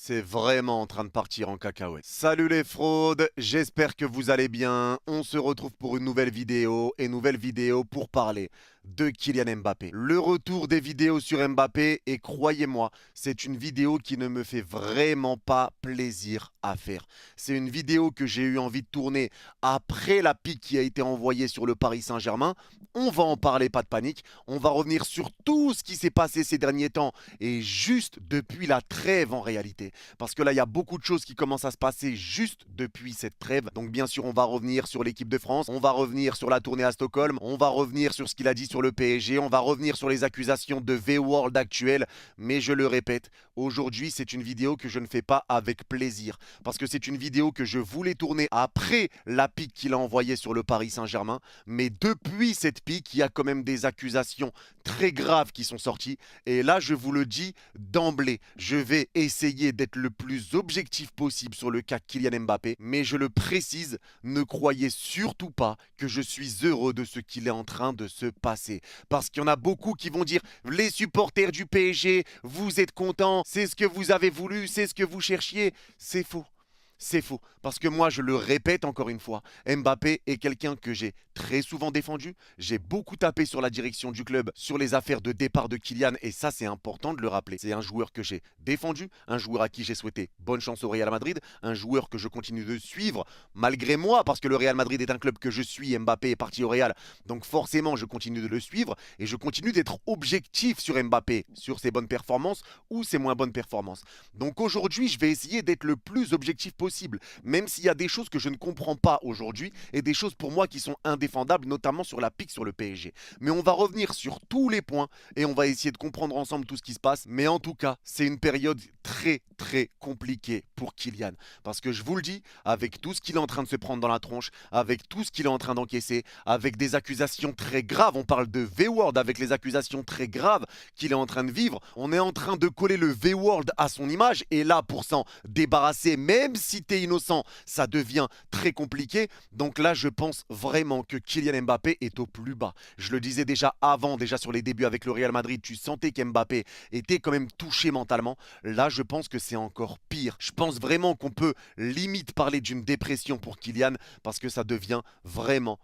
C'est vraiment en train de partir en cacahuète. Salut les fraudes, j'espère que vous allez bien. On se retrouve pour une nouvelle vidéo pour parler de Kylian Mbappé. Le retour des vidéos sur Mbappé, et croyez-moi, c'est une vidéo qui ne me fait vraiment pas plaisir à faire. C'est une vidéo que j'ai eu envie de tourner après la pique qui a été envoyée sur le Paris Saint-Germain. On va en parler, pas de panique. On va revenir sur tout ce qui s'est passé ces derniers temps et juste depuis la trêve en réalité. Parce que là, il y a beaucoup de choses qui commencent à se passer juste depuis cette trêve. Donc bien sûr, on va revenir sur l'équipe de France, on va revenir sur la tournée à Stockholm, on va revenir sur ce qu'il a dit sur le PSG, on va revenir sur les accusations de V-World actuelles. Mais je le répète, aujourd'hui, c'est une vidéo que je ne fais pas avec plaisir. Parce que c'est une vidéo que je voulais tourner après la pique qu'il a envoyée sur le Paris Saint-Germain. Mais depuis cette pique, il y a quand même des accusations très graves qui sont sorties. Et là, je vous le dis d'emblée, je vais essayer d'être le plus objectif possible sur le cas Kylian Mbappé. Mais je le précise, ne croyez surtout pas que je suis heureux de ce qu'il est en train de se passer. Parce qu'il y en a beaucoup qui vont dire « Les supporters du PSG, vous êtes contents, c'est ce que vous avez voulu, c'est ce que vous cherchiez ». C'est faux. C'est faux, parce que moi je le répète encore une fois, Mbappé est quelqu'un que j'ai très souvent défendu, j'ai beaucoup tapé sur la direction du club, sur les affaires de départ de Kylian, et ça c'est important de le rappeler. C'est un joueur que j'ai défendu, un joueur à qui j'ai souhaité bonne chance au Real Madrid, un joueur que je continue de suivre malgré moi, parce que le Real Madrid est un club que je suis, Mbappé est parti au Real, donc forcément je continue de le suivre, et je continue d'être objectif sur Mbappé, sur ses bonnes performances ou ses moins bonnes performances. Donc aujourd'hui je vais essayer d'être le plus objectif possible. Même s'il y a des choses que je ne comprends pas aujourd'hui et des choses pour moi qui sont indéfendables, notamment sur la pique sur le PSG. Mais on va revenir sur tous les points et on va essayer de comprendre ensemble tout ce qui se passe. Mais en tout cas, c'est une période très compliquée pour Kylian. Parce que je vous le dis, avec tout ce qu'il est en train de se prendre dans la tronche, avec tout ce qu'il est en train d'encaisser, avec des accusations très graves, on parle de V-Word, avec les accusations très graves qu'il est en train de vivre, on est en train de coller le V-Word à son image et là, pour s'en débarrasser, même si t'es innocent, ça devient très compliqué. Donc là, je pense vraiment que Kylian Mbappé est au plus bas. Je le disais déjà avant, déjà sur les débuts avec le Real Madrid, tu sentais qu'Mbappé était quand même touché mentalement. Là, je pense que c'est encore pire. Je pense vraiment qu'on peut limite parler d'une dépression pour Kylian parce que ça devient vraiment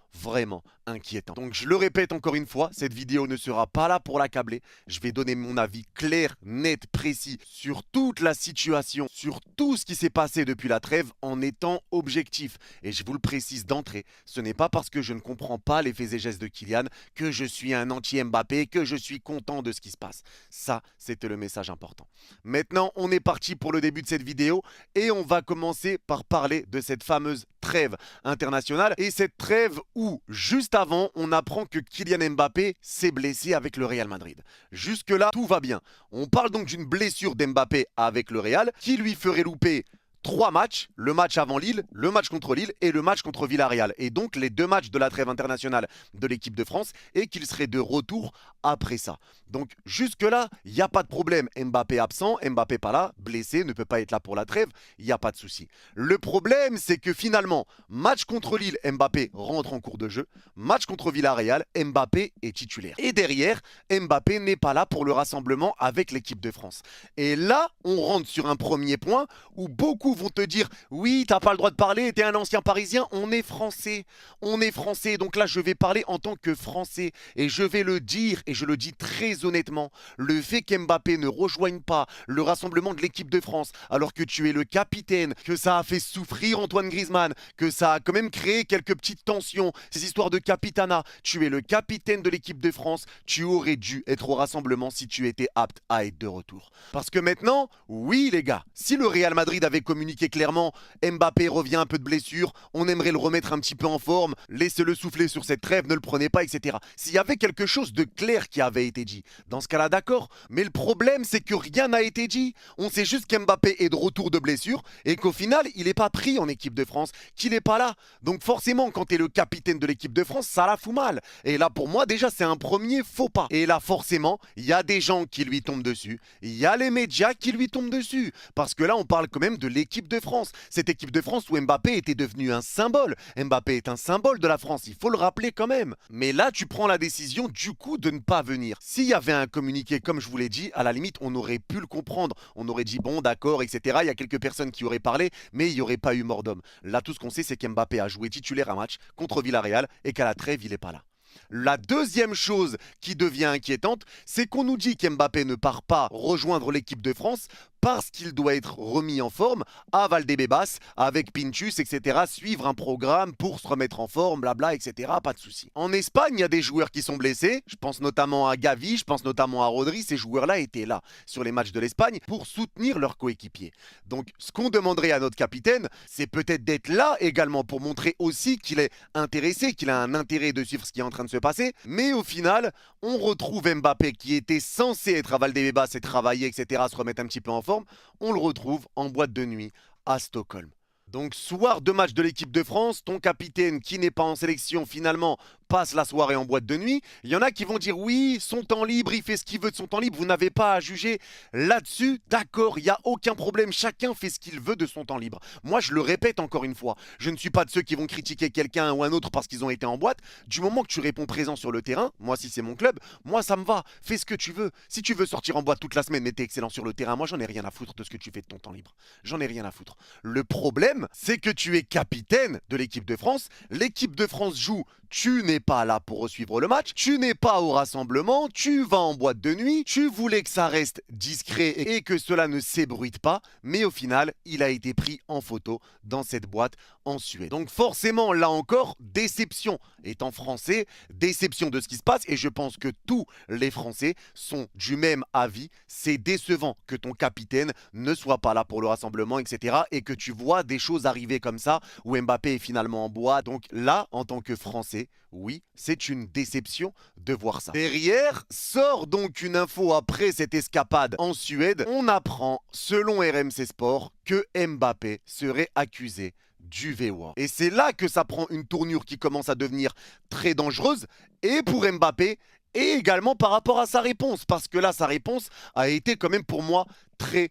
inquiétant. Donc je le répète encore une fois, cette vidéo ne sera pas là pour l'accabler. Je vais donner mon avis clair, net, précis sur toute la situation, sur tout ce qui s'est passé depuis la trêve en étant objectif. Et je vous le précise d'entrée, ce n'est pas parce que je ne comprends pas les faits et gestes de Kylian que je suis un anti-Mbappé, que je suis content de ce qui se passe. Ça, c'était le message important. Maintenant, on est parti pour le début de cette vidéo et on va commencer par parler de cette fameuse trêve internationale et cette trêve où, juste avant, on apprend que Kylian Mbappé s'est blessé avec le Real Madrid. Jusque-là, tout va bien. On parle donc d'une blessure d'Mbappé avec le Real qui lui ferait louper 3 matchs, le match avant Lille, le match contre Lille et le match contre Villarreal. Et donc les 2 matchs de la trêve internationale de l'équipe de France et qu'il serait de retour après ça. Donc jusque-là, il n'y a pas de problème. Mbappé absent, Mbappé pas là, blessé, ne peut pas être là pour la trêve, il n'y a pas de souci. Le problème, c'est que finalement, match contre Lille, Mbappé rentre en cours de jeu. Match contre Villarreal, Mbappé est titulaire. Et derrière, Mbappé n'est pas là pour le rassemblement avec l'équipe de France. Et là, on rentre sur un premier point où beaucoup vont te dire « Oui, t'as pas le droit de parler, t'es un ancien Parisien, on est français. On est français, donc là je vais parler en tant que français. Et je vais le dire, et je le dis très honnêtement, le fait qu'Mbappé ne rejoigne pas le rassemblement de l'équipe de France, alors que tu es le capitaine, que ça a fait souffrir Antoine Griezmann, que ça a quand même créé quelques petites tensions, ces histoires de capitana, tu es le capitaine de l'équipe de France, tu aurais dû être au rassemblement si tu étais apte à être de retour. Parce que maintenant, oui les gars, si le Real Madrid avait communiqué clairement, Mbappé revient un peu de blessure, on aimerait le remettre un petit peu en forme, laissez-le souffler sur cette trêve, ne le prenez pas, etc. S'il y avait quelque chose de clair qui avait été dit, dans ce cas-là, d'accord. Mais le problème, c'est que rien n'a été dit. On sait juste qu'Mbappé est de retour de blessure et qu'au final, il n'est pas pris en équipe de France, qu'il n'est pas là. Donc forcément, quand tu es le capitaine de l'équipe de France, ça la fout mal. Et là, pour moi, déjà, c'est un premier faux pas. Et là, forcément, il y a des gens qui lui tombent dessus. Il y a les médias qui lui tombent dessus. Parce que là, on parle quand même de l'équipe l'équipe de France. Cette équipe de France où Mbappé était devenu un symbole. Mbappé est un symbole de la France, il faut le rappeler quand même. Mais là, tu prends la décision du coup de ne pas venir. S'il y avait un communiqué, comme je vous l'ai dit, à la limite, on aurait pu le comprendre. On aurait dit bon, d'accord, etc. Il y a quelques personnes qui auraient parlé, mais il n'y aurait pas eu mort d'homme. Là, tout ce qu'on sait, c'est qu'Mbappé a joué titulaire un match contre Villarreal et qu'à la trêve, il n'est pas là. La deuxième chose qui devient inquiétante, c'est qu'on nous dit qu'Mbappé ne part pas rejoindre l'équipe de France parce qu'il doit être remis en forme à Valdebebas avec Pintus, etc. Suivre un programme pour se remettre en forme, blabla, etc. Pas de souci. En Espagne, il y a des joueurs qui sont blessés. Je pense notamment à Gavi, je pense notamment à Rodri. Ces joueurs-là étaient là sur les matchs de l'Espagne pour soutenir leurs coéquipiers. Donc, ce qu'on demanderait à notre capitaine, c'est peut-être d'être là également pour montrer aussi qu'il est intéressé, qu'il a un intérêt de suivre ce qui est en train de se passer. Mais au final, on retrouve Mbappé qui était censé être à Valdebebas et travailler, etc., se remettre un petit peu en forme. On le retrouve en boîte de nuit à Stockholm. Donc soir de match de l'équipe de France, ton capitaine qui n'est pas en sélection finalement passe la soirée en boîte de nuit. Il y en a qui vont dire oui, son temps libre, il fait ce qu'il veut de son temps libre, vous n'avez pas à juger là-dessus. D'accord, il n'y a aucun problème, chacun fait ce qu'il veut de son temps libre. Moi je le répète encore une fois, je ne suis pas de ceux qui vont critiquer quelqu'un ou un autre parce qu'ils ont été en boîte. Du moment que tu réponds présent sur le terrain, moi si c'est mon club, moi ça me va, fais ce que tu veux. Si tu veux sortir en boîte toute la semaine mais t'es excellent sur le terrain, moi j'en ai rien à foutre de ce que tu fais de ton temps libre. J'en ai rien à foutre. Le problème, c'est que tu es capitaine de l'équipe de France, l'équipe de France joue, tu n'es pas là pour suivre le match, tu n'es pas au rassemblement, tu vas en boîte de nuit, tu voulais que ça reste discret et que cela ne s'ébruite pas, mais au final, il a été pris en photo dans cette boîte en Suède. Donc forcément, là encore, déception. Étant français, déception de ce qui se passe et je pense que tous les Français sont du même avis. C'est décevant que ton capitaine ne soit pas là pour le rassemblement, etc. et que tu vois des choses arriver comme ça où Mbappé est finalement en boîte. Donc là, en tant que Français, oui, c'est une déception de voir ça. Derrière, sort donc une info après cette escapade en Suède. On apprend, selon RMC Sport, que Mbappé serait accusé du VWAP. Et c'est là que ça prend une tournure qui commence à devenir très dangereuse, et pour Mbappé, et également par rapport à sa réponse, parce que là, sa réponse a été quand même pour moi très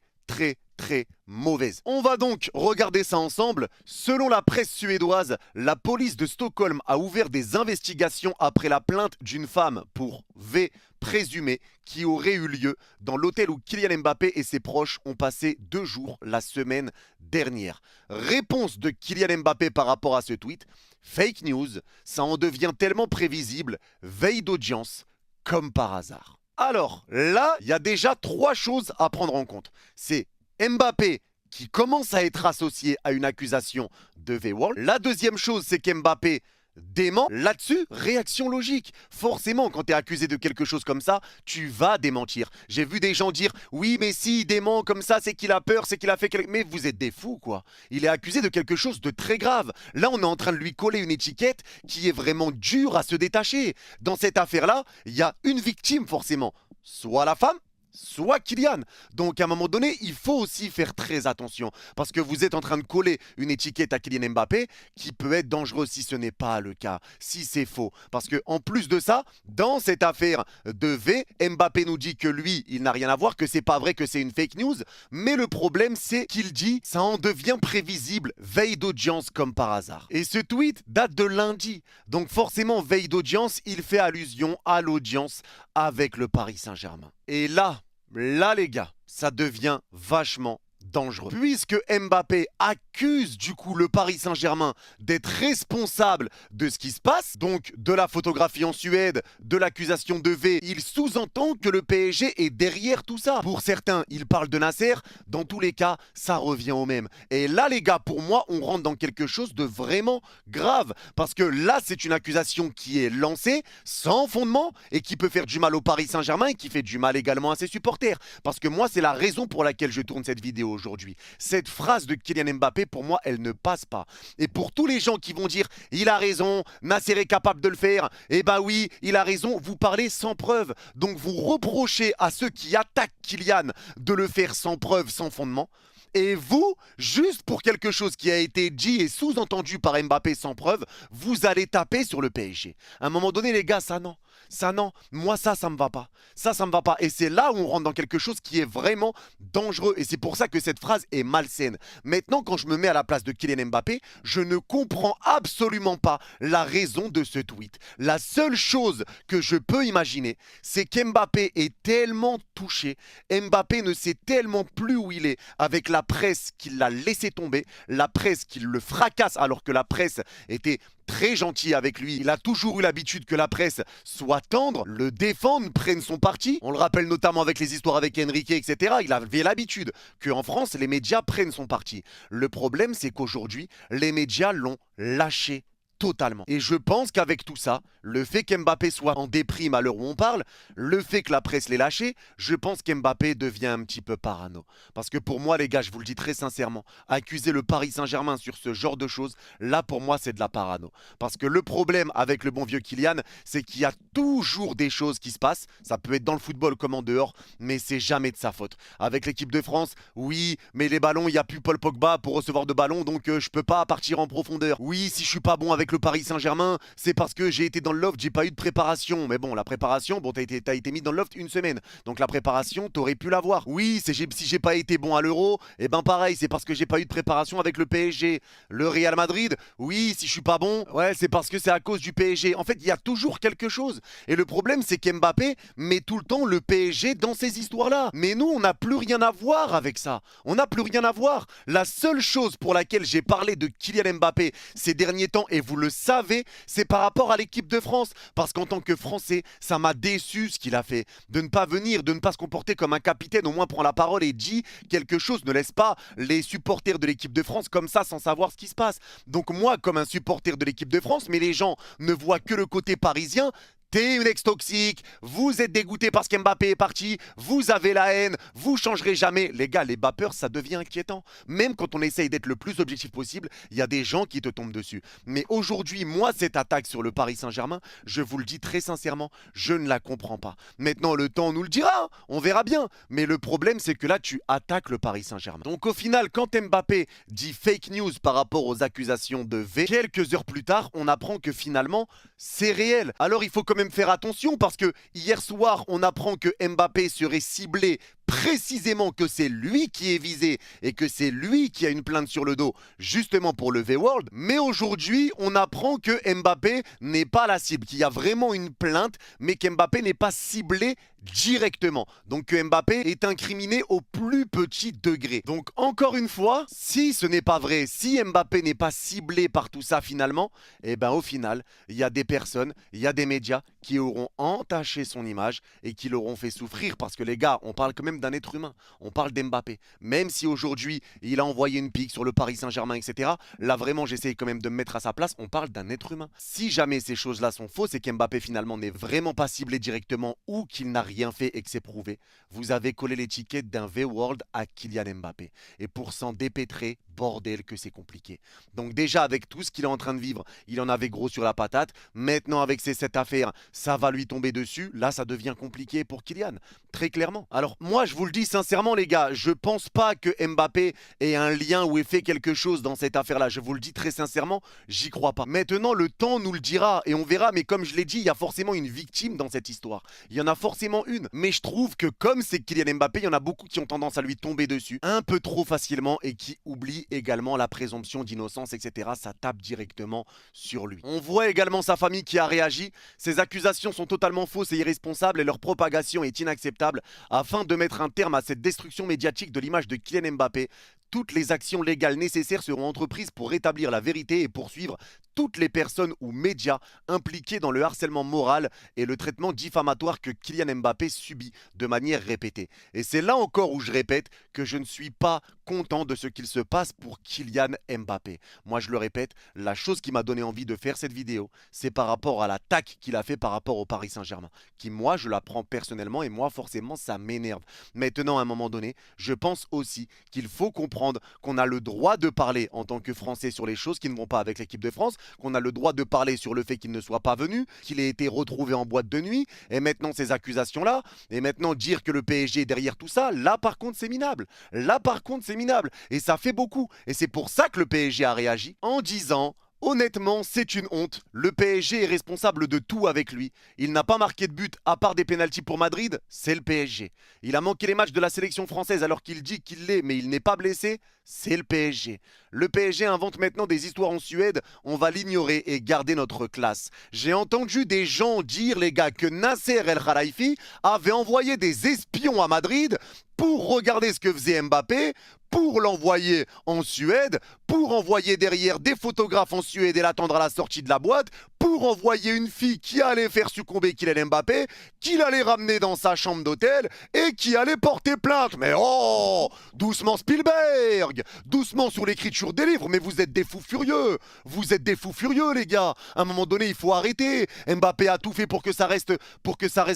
mauvaise. On va donc regarder ça ensemble. Selon la presse suédoise, la police de Stockholm a ouvert des investigations après la plainte d'une femme pour V présumé qui aurait eu lieu dans l'hôtel où Kylian Mbappé et ses proches ont passé 2 jours la semaine dernière. Réponse de Kylian Mbappé par rapport à ce tweet: fake news, ça en devient tellement prévisible, veille d'audience, comme par hasard. Alors là, il y a déjà 3 choses à prendre en compte. C'est Mbappé qui commence à être associé à une accusation de VWAP. La deuxième chose, c'est qu'Mbappé dément. Là-dessus, réaction logique. Forcément, quand tu es accusé de quelque chose comme ça, tu vas démentir. J'ai vu des gens dire « Oui, mais s'il dément comme ça, c'est qu'il a peur, c'est qu'il a fait quelque... » Mais vous êtes des fous, quoi. Il est accusé de quelque chose de très grave. Là, on est en train de lui coller une étiquette qui est vraiment dure à se détacher. Dans cette affaire-là, il y a une victime, forcément. Soit la femme, soit Kylian. Donc à un moment donné, il faut aussi faire très attention parce que vous êtes en train de coller une étiquette à Kylian Mbappé qui peut être dangereuse si ce n'est pas le cas, si c'est faux. Parce que en plus de ça, dans cette affaire de V, Mbappé nous dit que lui, il n'a rien à voir, que c'est pas vrai, que c'est une fake news. Mais le problème, c'est qu'il dit ça en devient prévisible, veille d'audience comme par hasard. Et ce tweet date de lundi. Donc forcément, veille d'audience, il fait allusion à l'audience avec le Paris Saint-Germain. Et là, les gars, ça devient vachement dangereux. Puisque Mbappé accuse du coup le Paris Saint-Germain d'être responsable de ce qui se passe, donc de la photographie en Suède, de l'accusation de V, il sous-entend que le PSG est derrière tout ça. Pour certains, il parle de Nasser, dans tous les cas, ça revient au même. Et là les gars, pour moi, on rentre dans quelque chose de vraiment grave, parce que là c'est une accusation qui est lancée sans fondement et qui peut faire du mal au Paris Saint-Germain et qui fait du mal également à ses supporters. Parce que moi, c'est la raison pour laquelle je tourne cette vidéo aujourd'hui. Cette phrase de Kylian Mbappé, pour moi, elle ne passe pas. Et pour tous les gens qui vont dire « il a raison, Nasser est capable de le faire », eh ben oui, il a raison, vous parlez sans preuve. Donc vous reprochez à ceux qui attaquent Kylian de le faire sans preuve, sans fondement. Et vous, juste pour quelque chose qui a été dit et sous-entendu par Mbappé sans preuve, vous allez taper sur le PSG. À un moment donné, les gars, ça non. Ça non, moi ça me va pas. Ça me va pas. Et c'est là où on rentre dans quelque chose qui est vraiment dangereux. Et c'est pour ça que cette phrase est malsaine. Maintenant, quand je me mets à la place de Kylian Mbappé, je ne comprends absolument pas la raison de ce tweet. La seule chose que je peux imaginer, c'est qu'Mbappé est tellement touché. Mbappé ne sait tellement plus où il est avec la presse qui l'a laissé tomber, la presse qui le fracasse alors que la presse était très gentil avec lui. Il a toujours eu l'habitude que la presse soit tendre, le défende, prenne son parti. On le rappelle notamment avec les histoires avec Enrique, etc. Il avait l'habitude qu'en France, les médias prennent son parti. Le problème, c'est qu'aujourd'hui, les médias l'ont lâché totalement. Et je pense qu'avec tout ça, le fait qu'Mbappé soit en déprime à l'heure où on parle, le fait que la presse l'ait lâché, je pense qu'Mbappé devient un petit peu parano. Parce que pour moi, les gars, je vous le dis très sincèrement, accuser le Paris Saint-Germain sur ce genre de choses, là pour moi, c'est de la parano. Parce que le problème avec le bon vieux Kylian, c'est qu'il y a toujours des choses qui se passent. Ça peut être dans le football comme en dehors, mais c'est jamais de sa faute. Avec l'équipe de France, oui, mais les ballons, il n'y a plus Paul Pogba pour recevoir de ballons, donc je peux pas partir en profondeur. Oui, si je suis pas bon avec le Paris Saint-Germain, c'est parce que j'ai été dans le loft, j'ai pas eu de préparation. Mais bon, la préparation, bon, t'as été mis dans le loft une semaine. Donc la préparation, t'aurais pu l'avoir. Oui, si j'ai pas été bon à l'Euro, et ben pareil, c'est parce que j'ai pas eu de préparation avec le PSG. Le Real Madrid, oui, si je suis pas bon, ouais, c'est parce que c'est à cause du PSG. En fait, il y a toujours quelque chose. Et le problème, c'est qu'Mbappé met tout le temps le PSG dans ces histoires-là. Mais nous, on n'a plus rien à voir avec ça. On n'a plus rien à voir. La seule chose pour laquelle j'ai parlé de Kylian Mbappé ces derniers temps, et vous le savez, c'est par rapport à l'équipe de France. Parce qu'en tant que Français, ça m'a déçu ce qu'il a fait. De ne pas venir, de ne pas se comporter comme un capitaine, au moins prend la parole et dit quelque chose. Ne laisse pas les supporters de l'équipe de France comme ça sans savoir ce qui se passe. Donc moi, comme un supporter de l'équipe de France, mais les gens ne voient que le côté parisien. T'es une ex-toxique, vous êtes dégoûté parce qu'Mbappé est parti, vous avez la haine, vous changerez jamais. Les gars, les vapeurs, ça devient inquiétant. Même quand on essaye d'être le plus objectif possible, il y a des gens qui te tombent dessus. Mais aujourd'hui, moi, cette attaque sur le Paris Saint-Germain, je vous le dis très sincèrement, je ne la comprends pas. Maintenant, le temps nous le dira, hein, on verra bien. Mais le problème, c'est que là, tu attaques le Paris Saint-Germain. Donc au final, quand Mbappé dit fake news par rapport aux accusations de V, quelques heures plus tard, on apprend que finalement, c'est réel. Alors il faut quand même faire attention parce que hier soir, on apprend que Mbappé serait ciblé précisément, que c'est lui qui est visé et que c'est lui qui a une plainte sur le dos justement pour le V-World. Mais aujourd'hui, on apprend que Mbappé n'est pas la cible, qu'il y a vraiment une plainte, mais qu'Mbappé n'est pas ciblé directement. Donc que Mbappé est incriminé au plus petit degré. Donc encore une fois, si ce n'est pas vrai, si Mbappé n'est pas ciblé par tout ça finalement, et ben au final, il y a des personnes, il y a des médias qui auront entaché son image et qui l'auront fait souffrir parce que les gars, on parle quand même d'un être humain, on parle d'Mbappé. Même si aujourd'hui, il a envoyé une pique sur le Paris Saint-Germain, etc. Là vraiment, j'essaye quand même de me mettre à sa place, on parle d'un être humain. Si jamais ces choses-là sont fausses et qu'Mbappé finalement n'est vraiment pas ciblé directement ou qu'il n'a rien fait et que c'est prouvé, vous avez collé l'étiquette d'un V-World à Kylian Mbappé. Et pour s'en dépêtrer, bordel que c'est compliqué. Donc déjà avec tout ce qu'il est en train de vivre, il en avait gros sur la patate. Maintenant avec cette affaire, ça va lui tomber dessus. Là ça devient compliqué pour Kylian, très clairement. Alors moi je vous le dis sincèrement les gars, je pense pas que Mbappé ait un lien ou ait fait quelque chose dans cette affaire-là. Je vous le dis très sincèrement, j'y crois pas. Maintenant le temps nous le dira et on verra, mais comme je l'ai dit, il y a forcément une victime dans cette histoire. Il y en a forcément une. Mais je trouve que comme c'est Kylian Mbappé, il y en a beaucoup qui ont tendance à lui tomber dessus un peu trop facilement et qui oublient également la présomption d'innocence, etc. Ça tape directement sur lui. On voit également sa famille qui a réagi. Ces accusations sont totalement fausses et irresponsables et leur propagation est inacceptable. Afin de mettre un terme à cette destruction médiatique de l'image de Kylian Mbappé, toutes les actions légales nécessaires seront entreprises pour rétablir la vérité et poursuivre toutes les personnes ou médias impliqués dans le harcèlement moral et le traitement diffamatoire que Kylian Mbappé subit de manière répétée. Et c'est là encore où je répète que je ne suis pas content de ce qu'il se passe pour Kylian Mbappé. Moi je le répète, la chose qui m'a donné envie de faire cette vidéo, c'est par rapport à l'attaque qu'il a fait par rapport au Paris Saint-Germain, qui moi je la prends personnellement et moi forcément ça m'énerve. Maintenant à un moment donné, je pense aussi qu'il faut comprendre qu'on a le droit de parler en tant que Français sur les choses qui ne vont pas avec l'équipe de France, qu'on a le droit de parler sur le fait qu'il ne soit pas venu, qu'il ait été retrouvé en boîte de nuit, et maintenant ces accusations-là, et maintenant dire que le PSG est derrière tout ça, là par contre c'est minable. Là par contre c'est minable, et ça fait beaucoup. Et c'est pour ça que le PSG a réagi en disant Honnêtement, c'est une honte. Le PSG est responsable de tout avec lui. Il n'a pas marqué de but à part des pénaltys pour Madrid, c'est le PSG. Il a manqué les matchs de la sélection française alors qu'il dit qu'il l'est, mais il n'est pas blessé, c'est le PSG. Le PSG invente maintenant des histoires en Suède, on va l'ignorer et garder notre classe. J'ai entendu des gens dire, les gars, que Nasser El Khelaifi avait envoyé des espions à Madrid pour regarder ce que faisait Mbappé, pour l'envoyer en Suède, pour envoyer derrière des photographes en Suède et l'attendre à la sortie de la boîte, pour envoyer une fille qui allait faire succomber Kylian Mbappé, qu'il allait ramener dans sa chambre d'hôtel et qui allait porter plainte. Mais oh, doucement Spielberg, doucement sur l'écriture des livres, mais vous êtes des fous furieux. Vous êtes des fous furieux, les gars. À un moment donné, il faut arrêter. Mbappé a tout fait pour que ça reste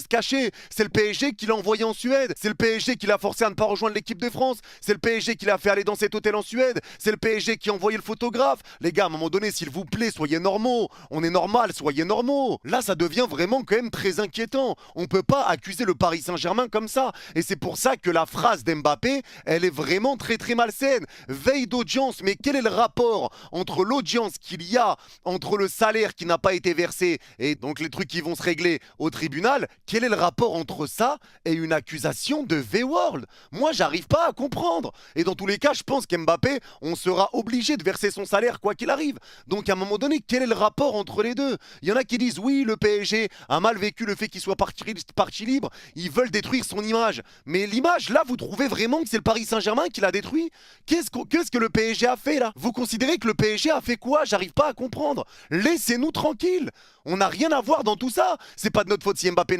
caché. C'est le PSG qui l'a envoyé en Suède. C'est le PSG qui l'a forcé à ne pas rejoindre l'équipe de France. C'est le PSG qui l'a fait aller dans cet hôtel en Suède. C'est le PSG qui a envoyé le photographe. Les gars, à un moment donné, s'il vous plaît, soyez normaux. On est normal, soyez normaux. Là, ça devient vraiment quand même très inquiétant. On peut pas accuser le Paris Saint-Germain comme ça. Et c'est pour ça que la phrase d'Mbappé, elle est vraiment très très malsaine. Veille d'audience, mais quel est le rapport entre l'audience qu'il y a, entre le salaire qui n'a pas été versé et donc les trucs qui vont se régler au tribunal? Quel est le rapport entre ça et une accusation de V-World? Moi, j'arrive pas à comprendre. Et dans tous les cas, je pense qu'Mbappé, on sera obligé de verser son salaire quoi qu'il arrive. Donc à un moment donné, quel est le rapport entre les deux? Il y en a qui disent oui, le PSG a mal vécu le fait qu'il soit parti libre, ils veulent détruire son image. Mais l'image, là, vous trouvez vraiment que c'est le Paris Saint-Germain qui l'a détruit? Qu'est-ce que le PSG a fait là? Vous considérez que le PSG a fait quoi? J'arrive pas à comprendre. Laissez-nous tranquilles. On n'a rien à voir dans tout ça. C'est pas de notre faute si Mbappé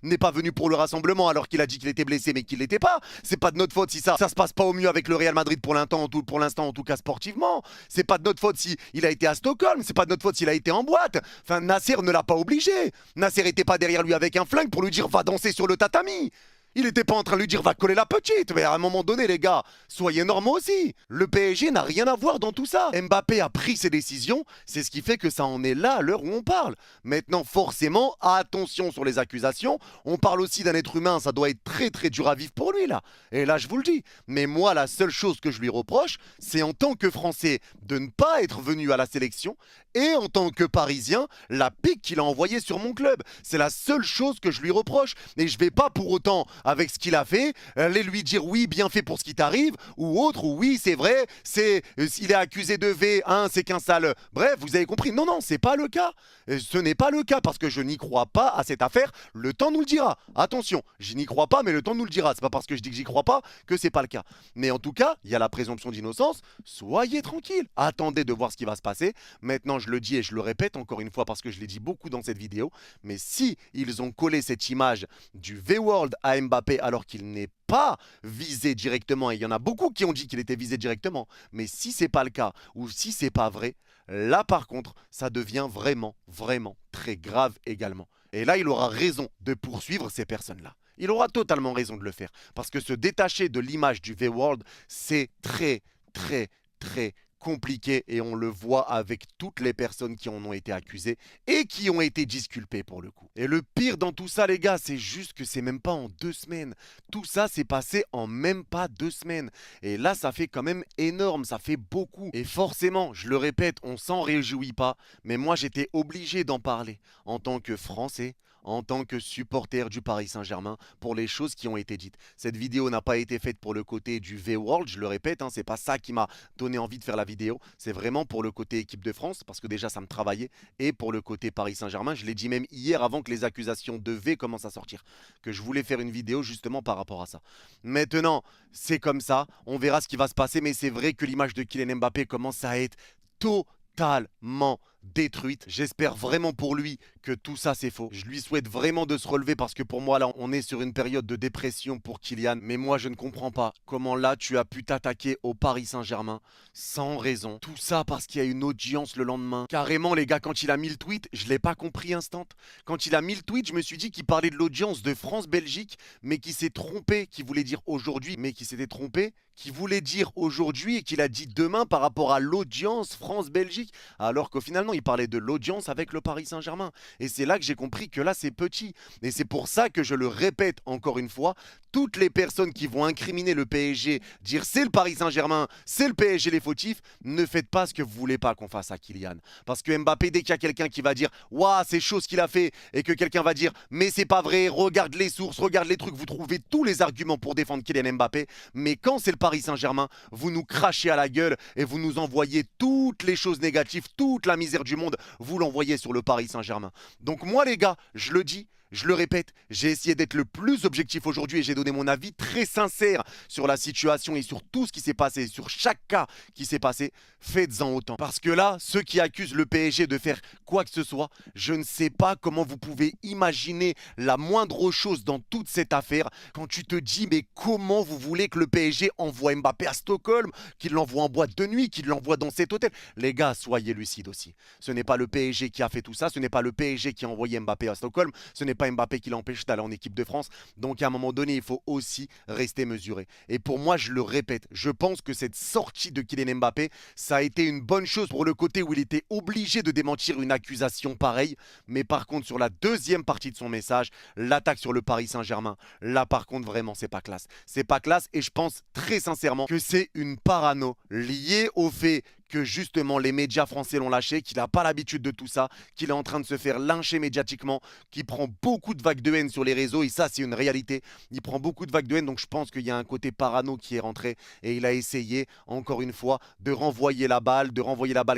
n'est pas venu pour le rassemblement alors qu'il a dit qu'il était blessé mais qu'il l'était pas. C'est pas de notre faute si ça se passe pas au mieux avec le Real Madrid pour l'instant en tout cas sportivement. C'est pas de notre faute si il a été à Stockholm. C'est pas de notre faute s'il a été en boîte. Enfin, Nasser ne l'a pas obligé. Nasser était pas derrière lui avec un flingue pour lui dire va danser sur le tatami. Il n'était pas en train de lui dire va coller la petite. Mais à un moment donné, les gars, soyez normaux aussi. Le PSG n'a rien à voir dans tout ça. Mbappé a pris ses décisions. C'est ce qui fait que ça en est là à l'heure où on parle. Maintenant, forcément, attention sur les accusations. On parle aussi d'un être humain. Ça doit être très très dur à vivre pour lui là. Et là, je vous le dis. Mais moi, la seule chose que je lui reproche, c'est en tant que Français de ne pas être venu à la sélection. Et en tant que Parisien, la pique qu'il a envoyée sur mon club. C'est la seule chose que je lui reproche. Et je vais pas pour autant, avec ce qu'il a fait, aller lui dire oui, bien fait pour ce qui t'arrive, ou autre, ou oui, c'est vrai, il est accusé de V1, c'est qu'un sale. Bref, vous avez compris. Non, non, c'est pas le cas. Ce n'est pas le cas parce que je n'y crois pas à cette affaire. Le temps nous le dira. Attention, je n'y crois pas, mais le temps nous le dira. C'est pas parce que je dis que j'y crois pas que c'est pas le cas. Mais en tout cas, il y a la présomption d'innocence. Soyez tranquille. Attendez de voir ce qui va se passer. Maintenant, je le dis et je le répète encore une fois parce que je l'ai dit beaucoup dans cette vidéo. Mais si ils ont collé cette image du V-World à Mbappé alors qu'il n'est pas visé directement, et il y en a beaucoup qui ont dit qu'il était visé directement, mais si c'est pas le cas ou si c'est pas vrai, là par contre, ça devient vraiment, vraiment très grave également. Et là, il aura raison de poursuivre ces personnes-là. Il aura totalement raison de le faire. Parce que se détacher de l'image du V-World, c'est très, très, très compliqué et on le voit avec toutes les personnes qui en ont été accusées et qui ont été disculpées pour le coup. Et le pire dans tout ça, les gars, c'est juste que c'est même pas en 2 semaines. Tout ça s'est passé en même pas 2 semaines. Et là, ça fait quand même énorme, ça fait beaucoup. Et forcément, je le répète, on s'en réjouit pas, mais moi j'étais obligé d'en parler en tant que Français, en tant que supporter du Paris Saint-Germain pour les choses qui ont été dites. Cette vidéo n'a pas été faite pour le côté du V-World, je le répète, c'est pas ça qui m'a donné envie de faire la vidéo, c'est vraiment pour le côté équipe de France, parce que déjà ça me travaillait, et pour le côté Paris Saint-Germain, je l'ai dit même hier avant que les accusations de V commencent à sortir, que je voulais faire une vidéo justement par rapport à ça. Maintenant, c'est comme ça, on verra ce qui va se passer, mais c'est vrai que l'image de Kylian Mbappé commence à être totalement détruite. J'espère vraiment pour lui que tout ça c'est faux. Je lui souhaite vraiment de se relever parce que pour moi là on est sur une période de dépression pour Kylian. Mais moi je ne comprends pas comment là tu as pu t'attaquer au Paris Saint-Germain sans raison. Tout ça parce qu'il y a une audience le lendemain. Carrément les gars, quand il a mis le tweet, je l'ai pas compris instant. Quand il a mis le tweet, je me suis dit qu'il parlait de l'audience de France-Belgique mais qui s'est trompé, qui voulait dire aujourd'hui mais qui s'était trompé, qui voulait dire aujourd'hui et qu'il a dit demain par rapport à l'audience France-Belgique alors qu'au final non. il parlait de l'audience avec le Paris Saint-Germain. Et c'est là que j'ai compris que là, c'est petit. Et c'est pour ça que je le répète encore une fois, toutes les personnes qui vont incriminer le PSG, dire c'est le Paris Saint-Germain, c'est le PSG les fautifs, ne faites pas ce que vous voulez pas qu'on fasse à Kylian. Parce que Mbappé, dès qu'il y a quelqu'un qui va dire « Waouh, c'est chaud ce qu'il a fait » et que quelqu'un va dire « Mais c'est pas vrai, regarde les sources, regarde les trucs », vous trouvez tous les arguments pour défendre Kylian Mbappé. Mais quand c'est le Paris Saint-Germain, vous nous crachez à la gueule et vous nous envoyez toutes les choses négatives, toute la misère du monde, vous l'envoyez sur le Paris Saint-Germain. Donc moi les gars, je le dis, je le répète, j'ai essayé d'être le plus objectif aujourd'hui et j'ai donné mon avis très sincère sur la situation et sur tout ce qui s'est passé, sur chaque cas qui s'est passé. Faites-en autant. Parce que là, ceux qui accusent le PSG de faire quoi que ce soit, je ne sais pas comment vous pouvez imaginer la moindre chose dans toute cette affaire quand tu te dis mais comment vous voulez que le PSG envoie Mbappé à Stockholm, qu'il l'envoie en boîte de nuit, qu'il l'envoie dans cet hôtel. Les gars, soyez lucides aussi. Ce n'est pas le PSG qui a fait tout ça, ce n'est pas le PSG qui a envoyé Mbappé à Stockholm, ce n'est pas Mbappé qui l'empêche d'aller en équipe de France. Donc à un moment donné, il faut aussi rester mesuré. Et pour moi, je le répète, je pense que cette sortie de Kylian Mbappé, ça a été une bonne chose pour le côté où il était obligé de démentir une accusation pareille. Mais par contre, sur la deuxième partie de son message, l'attaque sur le Paris Saint-Germain, là par contre, vraiment, c'est pas classe. C'est pas classe et je pense très sincèrement que c'est une parano liée au fait que justement les médias français l'ont lâché, qu'il n'a pas l'habitude de tout ça, qu'il est en train de se faire lyncher médiatiquement, qu'il prend beaucoup de vagues de haine sur les réseaux et ça c'est une réalité. Il prend beaucoup de vagues de haine donc je pense qu'il y a un côté parano qui est rentré et il a essayé encore une fois de renvoyer la balle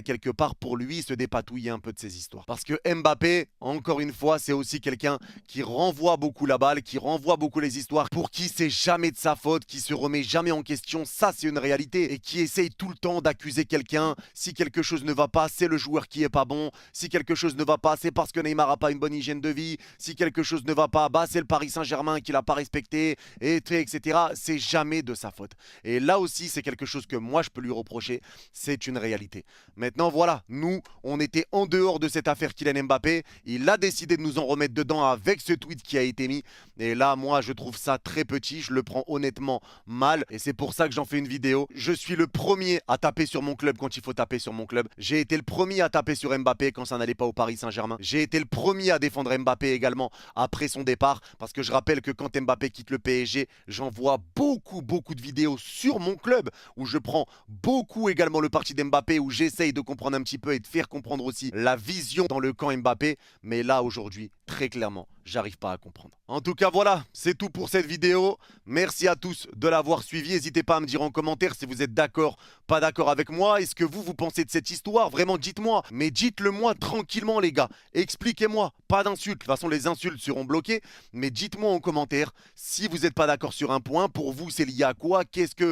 quelque part pour lui se dépatouiller un peu de ses histoires. Parce que Mbappé, encore une fois, c'est aussi quelqu'un qui renvoie beaucoup la balle, qui renvoie beaucoup les histoires, pour qui c'est jamais de sa faute, qui se remet jamais en question, ça c'est une réalité et qui essaye tout le temps d'accuser quelqu'un. Si quelque chose ne va pas, c'est le joueur qui est pas bon. Si quelque chose ne va pas, c'est parce que Neymar a pas une bonne hygiène de vie. Si quelque chose ne va pas, bah c'est le Paris Saint-Germain qui l'a pas respecté, etc. C'est jamais de sa faute. Et là aussi, c'est quelque chose que moi je peux lui reprocher. C'est une réalité. Maintenant, voilà, nous, on était en dehors de cette affaire Kylian Mbappé. Il a décidé de nous en remettre dedans avec ce tweet qui a été mis. Et là, moi, je trouve ça très petit. Je le prends honnêtement mal. Et c'est pour ça que j'en fais une vidéo. Je suis le premier à taper sur mon club quand il faut taper sur mon club. J'ai été le premier à taper sur Mbappé quand ça n'allait pas au Paris Saint-Germain. J'ai été le premier à défendre Mbappé également après son départ. Parce que je rappelle que quand Mbappé quitte le PSG, j'envoie beaucoup de vidéos sur mon club où je prends beaucoup également le parti d'Mbappé, où j'essaye de comprendre un petit peu et de faire comprendre aussi la vision dans le camp Mbappé. Mais là, aujourd'hui, très clairement, j'arrive pas à comprendre. En tout cas, voilà, c'est tout pour cette vidéo. Merci à tous de l'avoir suivi. N'hésitez pas à me dire en commentaire si vous êtes d'accord, pas d'accord avec moi. Est-ce que vous pensez de cette histoire? Vraiment, dites-moi. Mais dites-le moi tranquillement, les gars. Expliquez-moi. Pas d'insultes. De toute façon, les insultes seront bloquées. Mais dites-moi en commentaire si vous n'êtes pas d'accord sur un point. Pour vous, c'est lié à quoi?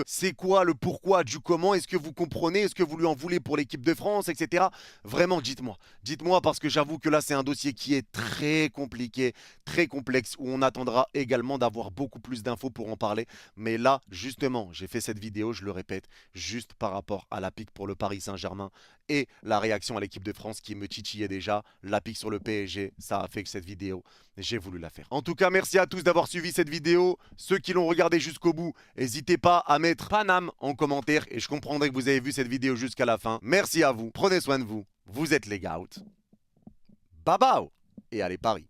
C'est quoi le pourquoi du comment? Est-ce que vous comprenez? Est-ce que vous lui en voulez pour l'équipe de France, etc. Vraiment, dites-moi. Dites-moi parce que j'avoue que là, c'est un dossier qui est très compliqué, très complexe, où on attendra également d'avoir beaucoup plus d'infos pour en parler. Mais là, justement, j'ai fait cette vidéo, je le répète, juste par rapport à la pique pour le Paris Saint-Germain et la réaction à l'équipe de France qui me titillait déjà. La pique sur le PSG, ça a fait que cette vidéo, j'ai voulu la faire. En tout cas, merci à tous d'avoir suivi cette vidéo. Ceux qui l'ont regardé jusqu'au bout, n'hésitez pas à mettre Paname en commentaire et je comprendrai que vous avez vu cette vidéo jusqu'à la fin. Merci à vous, prenez soin de vous, vous êtes les gars. Bye bye et allez Paris.